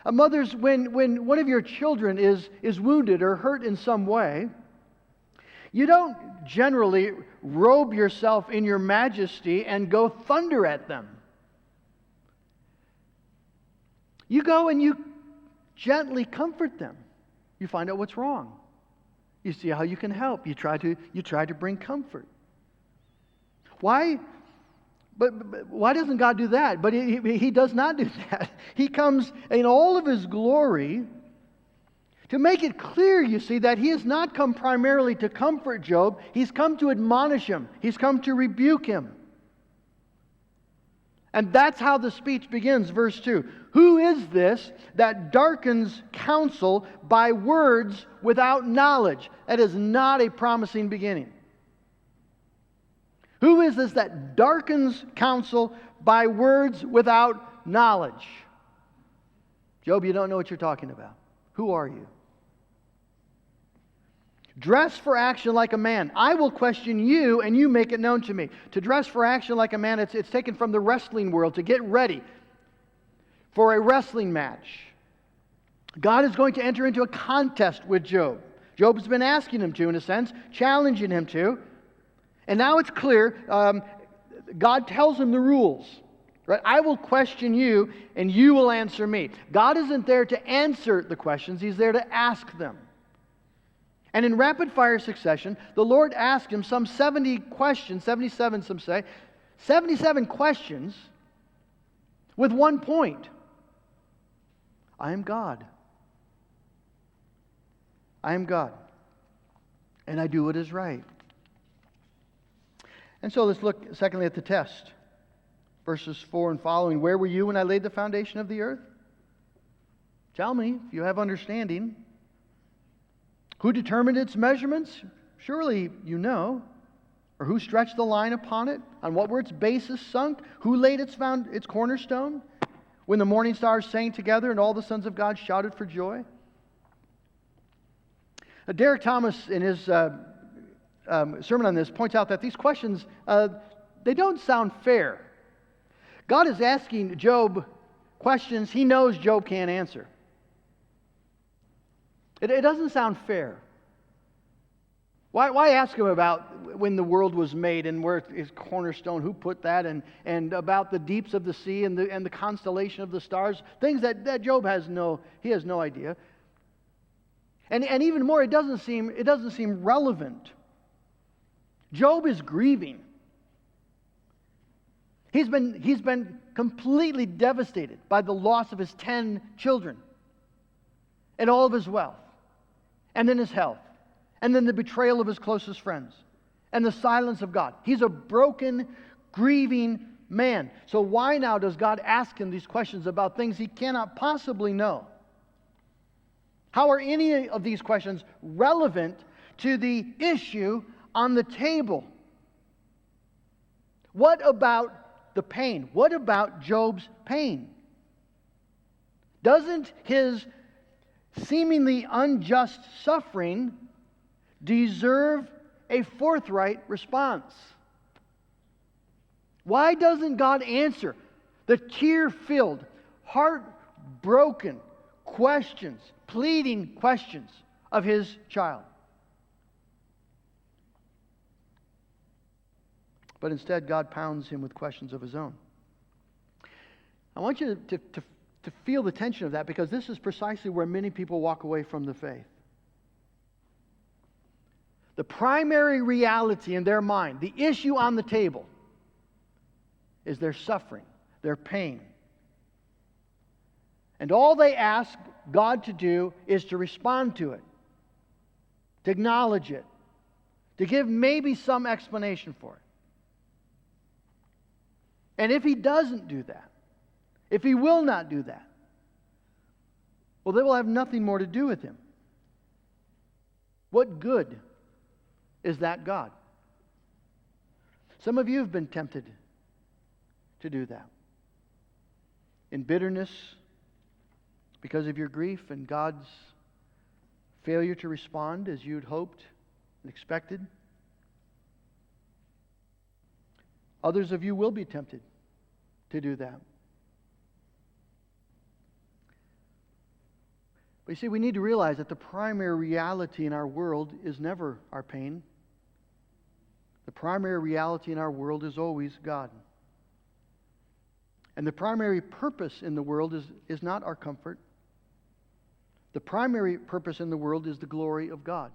Mothers, when one of your children is wounded or hurt in some way, you don't generally robe yourself in your majesty and go thunder at them. You go and you gently comfort them. You find out what's wrong. You see how you can help. You try to bring comfort. Why? But why doesn't God do that? But He does not do that. He comes in all of His glory to make it clear, you see, that He has not come primarily to comfort Job. He's come to admonish him. He's come to rebuke him. And that's how the speech begins, verse 2. Who is this that darkens counsel by words without knowledge? That is not a promising beginning. Who is this that darkens counsel by words without knowledge? Job, you don't know what you're talking about. Who are you? Dress for action like a man. I will question you, and you make it known to me. To dress for action like a man, it's taken from the wrestling world, to get ready for a wrestling match. God is going to enter into a contest with Job. Job has been asking him to, in a sense, challenging him to. And now it's clear, God tells him the rules. Right? I will question you, and you will answer me. God isn't there to answer the questions. He's there to ask them. And in rapid-fire succession, the Lord asked him some 70 questions, 77 some say, 77 questions with one point. I am God. I am God. And I do what is right. And so let's look secondly at the test. Verses 4 and following. Where were you when I laid the foundation of the earth? Tell me if you have understanding. Who determined its measurements? Surely you know. Or who stretched the line upon it? On what were its bases sunk? Who laid its cornerstone? When the morning stars sang together and all the sons of God shouted for joy? Derek Thomas, in his sermon on this, points out that these questions, they don't sound fair. God is asking Job questions He knows Job can't answer. It doesn't sound fair. Why ask him about when the world was made and where is cornerstone, who put that, and about the deeps of the sea and the constellation of the stars, things that Job has no idea. And even more, it doesn't seem relevant. Job is grieving. He's been completely devastated by the loss of his 10 children and all of his wealth, and then his health, and then the betrayal of his closest friends, and the silence of God. He's a broken, grieving man. So why now does God ask him these questions about things he cannot possibly know? How are any of these questions relevant to the issue on the table? What about the pain? What about Job's pain? Doesn't his seemingly unjust suffering deserve a forthright response? Why doesn't God answer the tear-filled, heartbroken questions, pleading questions of His child? But instead, God pounds him with questions of His own. I want you to feel the tension of that, because this is precisely where many people walk away from the faith. The primary reality in their mind, the issue on the table, is their suffering, their pain. And all they ask God to do is to respond to it, to acknowledge it, to give maybe some explanation for it. And if He doesn't do that, if He will not do that, well, they will have nothing more to do with Him. What good is that God? Some of you have been tempted to do that. In bitterness, because of your grief and God's failure to respond as you'd hoped and expected. Others of you will be tempted to do that. But you see, we need to realize that the primary reality in our world is never our pain. The primary reality in our world is always God. And the primary purpose in the world is not our comfort. The primary purpose in the world is the glory of God.